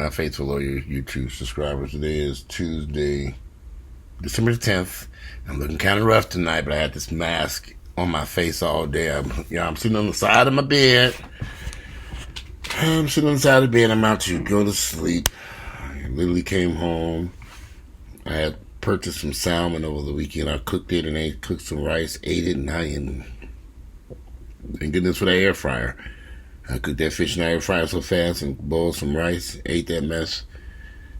my faithful loyal YouTube subscribers. Today is Tuesday, December 10th. I'm looking kind of rough tonight, but I had this mask on my face all day. I'm sitting on the side of my bed. I'm sitting on the side of the bed. I'm about to go to sleep. I literally came home. I had purchased some salmon over the weekend. I cooked it and cooked some rice, ate it, and thank goodness for the air fryer. I cooked that fish in the air fryer so fast and boiled some rice, ate that mess,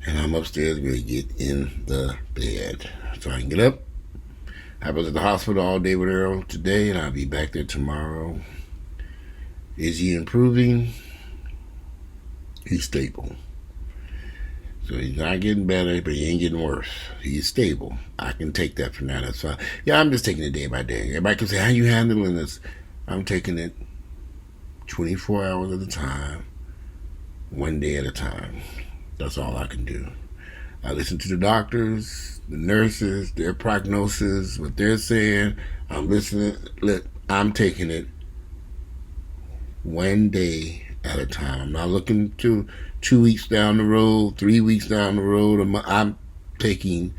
and I'm upstairs ready to get in the bed so I can get up. I was at the hospital all day with Earl today, and I'll be back there tomorrow. Is he improving? He's stable. So he's not getting better, but he ain't getting worse. He's stable. I can take that for now. That's fine. Yeah, I'm just taking it day by day. Everybody can say, how you handling this? I'm taking it 24 hours at a time, one day at a time. That's all I can do. I listen to the doctors, the nurses, their prognosis, what they're saying. I'm listening. Look, I'm taking it one day at a time. I'm not looking to 2 weeks down the road, 3 weeks down the road. I'm taking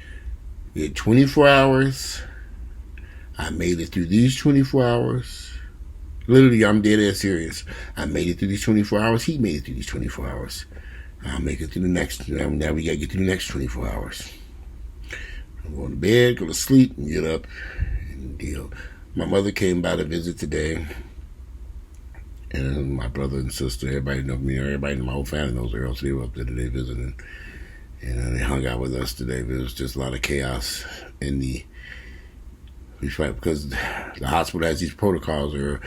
it 24 hours. I made it through these 24 hours. Literally, I'm dead ass serious. I made it through these 24 hours. He made it through these 24 hours. I'll make it through the next. Now we got to get through the next 24 hours. I'm going to bed, go to sleep, and get up and deal. My mother came by to visit today. And my brother and sister, everybody knows me. Everybody in my whole family knows Earl. So they were up there today visiting. And they hung out with us today. But it was just a lot of chaos in because the hospital has these protocols where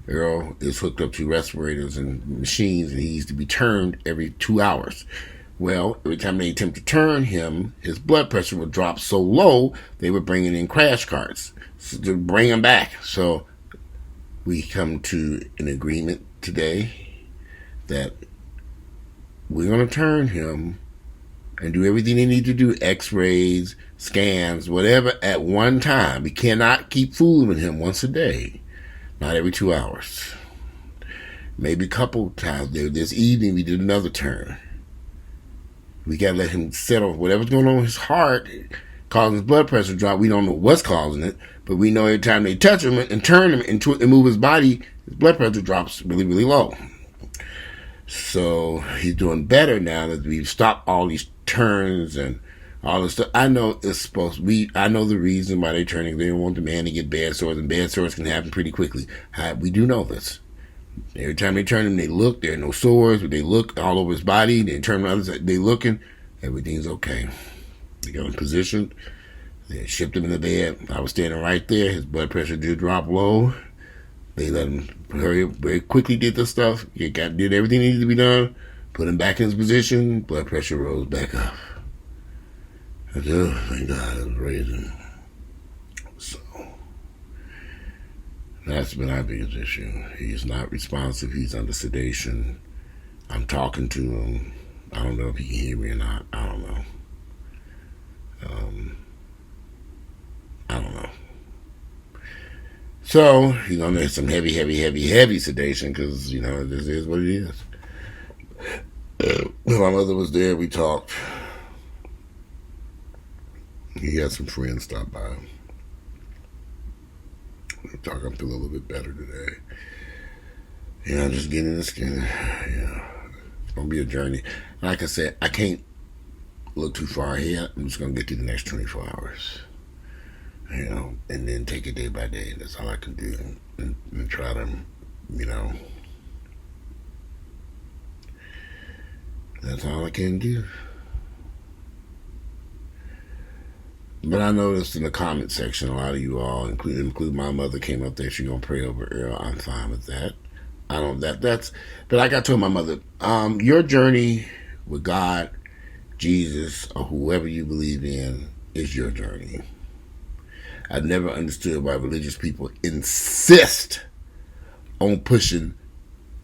Earl is hooked up to respirators and machines, and he needs to be turned every 2 hours. Well, every time they attempt to turn him, his blood pressure would drop so low, they were bringing in crash carts to bring him back. So we come to an agreement today that we're going to turn him and do everything they need to do, x-rays, scans, whatever, at one time. We cannot keep fooling him once a day. Not every 2 hours. Maybe a couple times. This evening we did another turn. We got to let him settle. Whatever's going on with his heart causing his blood pressure drop. We don't know what's causing it, but we know every time they touch him and turn him and move his body, his blood pressure drops really, really low. So he's doing better now that we've stopped all these turns and all this stuff. I know it's supposed to be. I know the reason why they're turning. They don't want the man to get bad sores, and bad sores can happen pretty quickly. We do know this. Every time they turn him, they look. There are no sores, but they look all over his body. They turn around. They looking. Everything's okay. They got him positioned. They shipped him in the bed. I was standing right there. His blood pressure did drop low. They let him hurry up, very quickly did the stuff. Did everything that needed to be done. Put him back in his position. Blood pressure rose back up. I said, oh, thank God it was raising. So that's been our biggest issue. He's not responsive. He's under sedation. I'm talking to him. I don't know if he can hear me or not. I don't know. I don't know. So he's gonna need some heavy sedation because this is what it is. When my mother was there, we talked. He had some friends stop by. We talked. I'm feeling a little bit better today. I'm just getting the skin. It's gonna be a journey. Like I said, I can't look too far ahead. I'm just gonna get through the next 24 hours. And then take it day by day. That's all I can do, and try to, that's all I can do. But I noticed in the comment section, a lot of you all, including my mother, came up there. She's gonna pray over Earl. I'm fine with that. But like I told my mother, your journey with God, Jesus, or whoever you believe in is your journey. I've never understood why religious people insist on pushing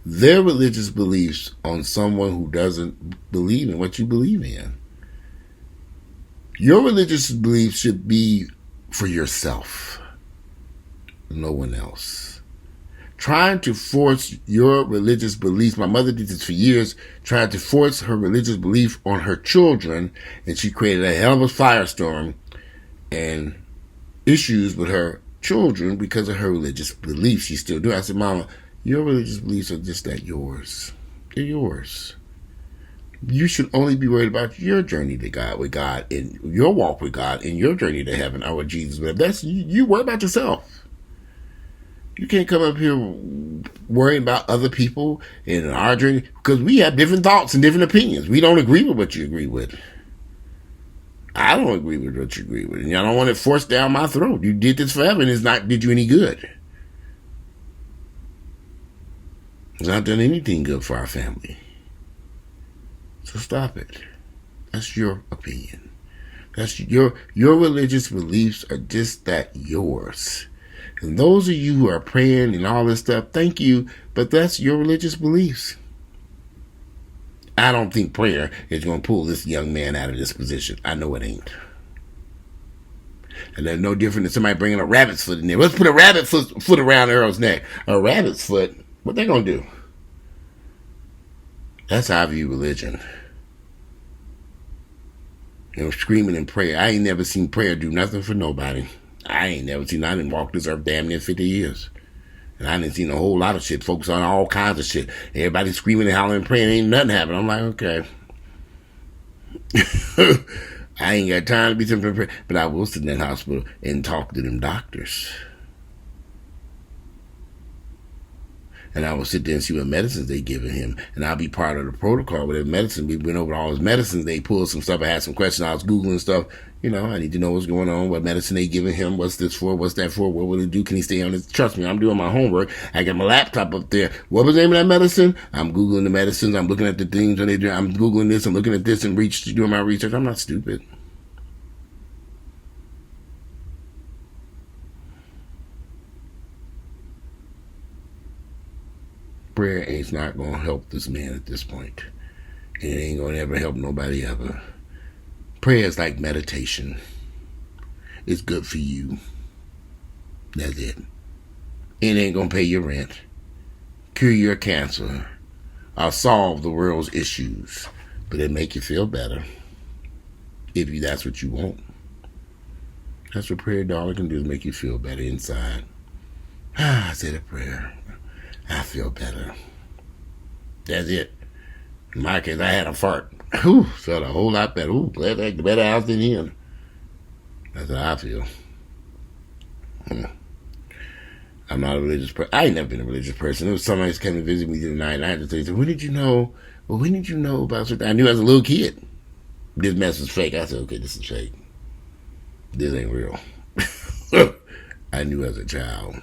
their religious beliefs on someone who doesn't believe in what you believe in. Your religious beliefs should be for yourself, no one else. trying to force your religious beliefs. My mother did this for years, tried to force her religious belief on her children, and she created a hell of a firestorm and issues with her children because of her religious beliefs. She's still doing it. I said, Mama, your religious beliefs are just that yours. They're yours. You should only be worried about your journey to God, with God, and your walk with God, and your journey to heaven, or with Jesus. But that's you worry about yourself. You can't come up here worrying about other people in our journey, because we have different thoughts and different opinions. We don't agree with what you agree with. I don't agree with what you agree with, and I don't want it forced down my throat. You did this forever, and it's not did you any good. It's not done anything good for our family. So stop it. That's your opinion. That's your religious beliefs are just that yours. And those of you who are praying and all this stuff, thank you, but that's your religious beliefs. I don't think prayer is going to pull this young man out of this position. I know it ain't. And there's no different than somebody bringing a rabbit's foot in there. Let's put a rabbit's foot around Earl's neck. A rabbit's foot? What they going to do? That's how I view religion. Screaming in prayer. I ain't never seen prayer do nothing for nobody. I didn't walk this earth damn near 50 years. And I didn't see a whole lot of shit focus on all kinds of shit. Everybody screaming and hollering and praying, ain't nothing happening. I'm like, okay. I ain't got time to be something prayer. But I will sit in that hospital and talk to them doctors. And I will sit there and see what medicines they giving him. And I'll be part of the protocol with that medicine. We went over all his medicines. They pulled some stuff. I had some questions. I was Googling stuff. I need to know what's going on, what medicine they giving him, what's this for, what's that for, what will it do, can he stay on this? Trust me, I'm doing my homework. I got my laptop up there. What was the name of that medicine? I'm Googling the medicines. I'm looking at the things when they do. I'm Googling this. I'm looking at this and doing my research. I'm not stupid. Prayer ain't not going to help this man at this point. It ain't going to ever help nobody ever. Prayer is like meditation. It's good for you. That's it. It ain't going to pay your rent, cure your cancer, or solve the world's issues. But it make you feel better. If that's what you want. That's what prayer, darling, can do, is make you feel better inside. I said a prayer. I feel better. That's it. In my case, I had a fart. Felt a whole lot better. Better out than him. That's how I feel. I'm not a religious person. I ain't never been a religious person. There was somebody who came to visit me the other night, and I had to say, when did you know? Well, when did you know about something? I knew as a little kid. This mess was fake. I said, okay, this is fake. This ain't real. I knew as a child.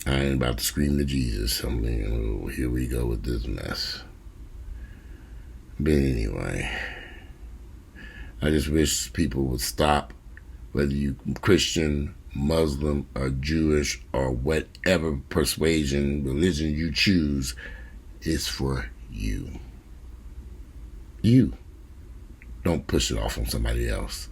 I ain't about to scream to Jesus. I'm thinking, oh, here we go with this mess. But anyway, I just wish people would stop, whether you Christian, Muslim, or Jewish, or whatever persuasion, religion you choose, is for you. You. Don't push it off on somebody else.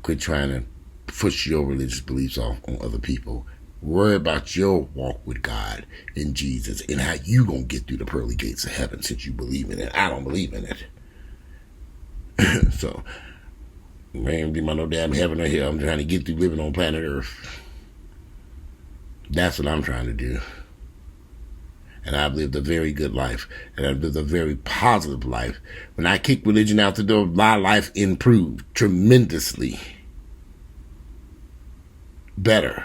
Quit trying to push your religious beliefs off on other people. Worry about your walk with God and Jesus and how you gonna get through the pearly gates of heaven, since you believe in it. I don't believe in it. So, man, be my no damn heaven or hell. I'm trying to get through living on planet Earth. That's what I'm trying to do. And I've lived a very good life. And I've lived a very positive life. When I kicked religion out the door, my life improved tremendously. Better.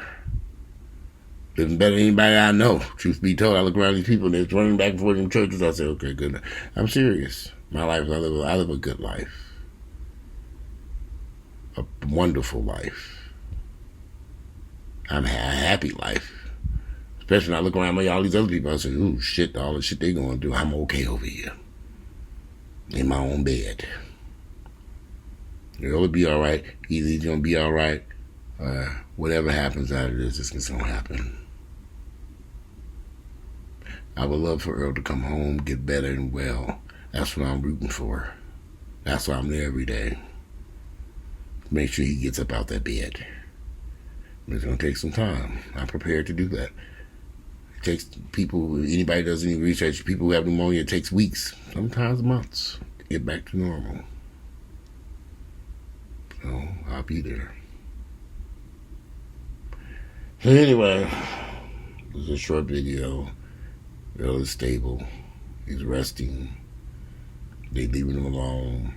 Living better than anybody I know. Truth be told, I look around these people that's running back and forth in churches. I say, okay, good. I'm serious. My life, I live a good life. A wonderful life. I'm a happy life. Especially when I look around all these other people, I say, ooh, shit, all the shit they going through, I'm okay over here. In my own bed. It'll be all right. Either he's going to be all right, whatever happens out of this, it's going to happen. I would love for Earl to come home, get better and well. That's what I'm rooting for. That's why I'm there every day. Make sure he gets up out that bed. It's going to take some time. I'm prepared to do that. It takes people, anybody does any research, people who have pneumonia, it takes weeks, sometimes months, to get back to normal. So I'll be there. So anyway, it was a short video. Earl is stable. He's resting. They leaving him alone.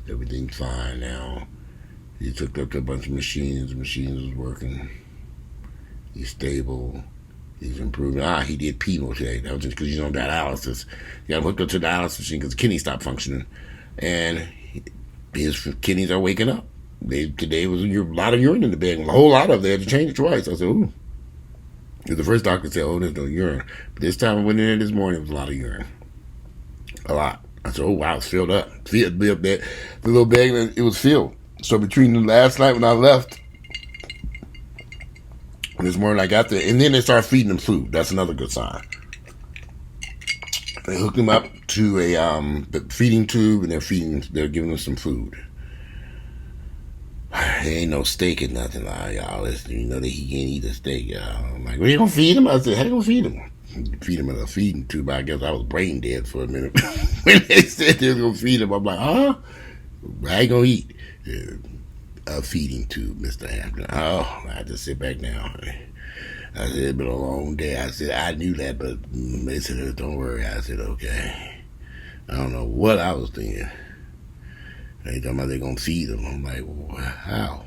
Everything's fine now. He's hooked up to a bunch of machines. The machines is working. He's stable. He's improving. He did chemo today. That was just because he's on dialysis. He got hooked up to the dialysis machine because his kidneys stopped functioning. And his kidneys are waking up. Today was a lot of urine in the bag. A whole lot of it. They had to change it twice. I said, ooh. The first doctor said, oh, there's no urine. But this time I went in there this morning, it was a lot of urine. A lot. I said, oh, wow, it's filled up. See, the little bag, it was filled. So between the last night when I left, and this morning I got there, and then they started feeding him food. That's another good sign. They hooked him up to a feeding tube, and they're giving him some food. There ain't no steak or nothing, y'all. You know that he can't eat a steak, y'all. I'm like, well, you gonna feed him? I said, how you gonna feed him? Feed him in a feeding tube. I guess I was brain dead for a minute when they said they was gonna feed him. I'm like, huh? I ain't gonna eat. A feeding tube, Mr. Hampton. Oh, I just sit back now. I said, it's been a long day. I said, I knew that, but they said, don't worry. I said, okay. I don't know what I was thinking. They talking about they're going to feed him. I'm like, well, how?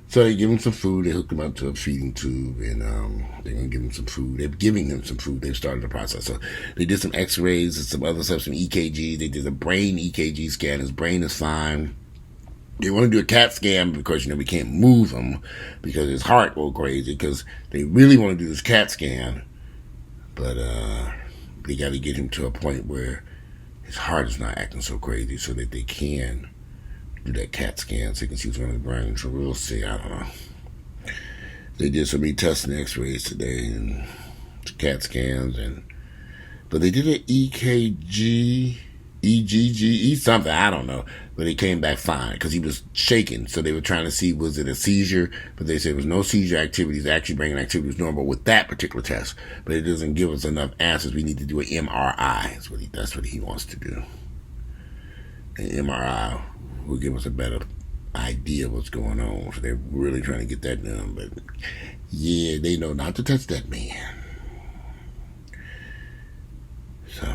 So they give him some food. They hooked him up to a feeding tube, and they're going to give him some food. They're giving him some food. They've started the process. So they did some x-rays and some other stuff, some EKG. They did a brain EKG scan. His brain is fine. They want to do a CAT scan because, we can't move him because his heart will go crazy, because they really want to do this CAT scan. But they got to get him to a point where his heart is not acting so crazy so that they can do that CAT scan so they can see what's going on in the brain. So we'll see. I don't know. They did so many tests and x-rays today and CAT scans, but they did an EGG, something, I don't know. But he came back fine because he was shaking. So they were trying to see, was it a seizure? But they said there was no seizure activity. His actually brain activity was normal with that particular test. But it doesn't give us enough answers. We need to do an MRI. That's what he wants to do. An MRI will give us a better idea of what's going on. So they're really trying to get that done. But yeah, they know not to touch that man. So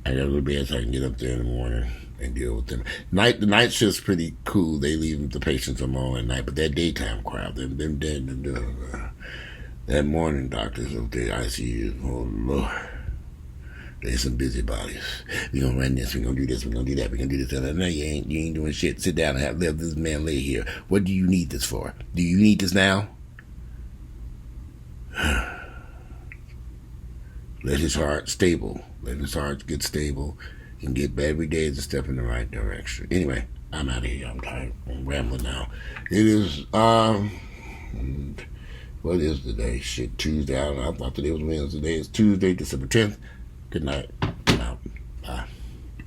I got a little bit so I can get up there in the morning and deal with them. The night shift's pretty cool. They leave the patients alone at night, but that daytime crowd, them dead, that morning doctors up there, ICU, oh Lord, there's some busybodies. We gonna run this, we gonna do this, we gonna do that, we gonna do this. No, you ain't doing shit. Sit down and let this man lay here. What do you need this for? Do you need this now? Let his heart stable. Let his heart get stable and get better every day is a step in the right direction. Anyway, I'm out of here. I'm tired. I'm rambling now. It is, what is the day? Shit, Tuesday. I don't know. I thought today was Wednesday. Today is Tuesday, December 10th. Good night.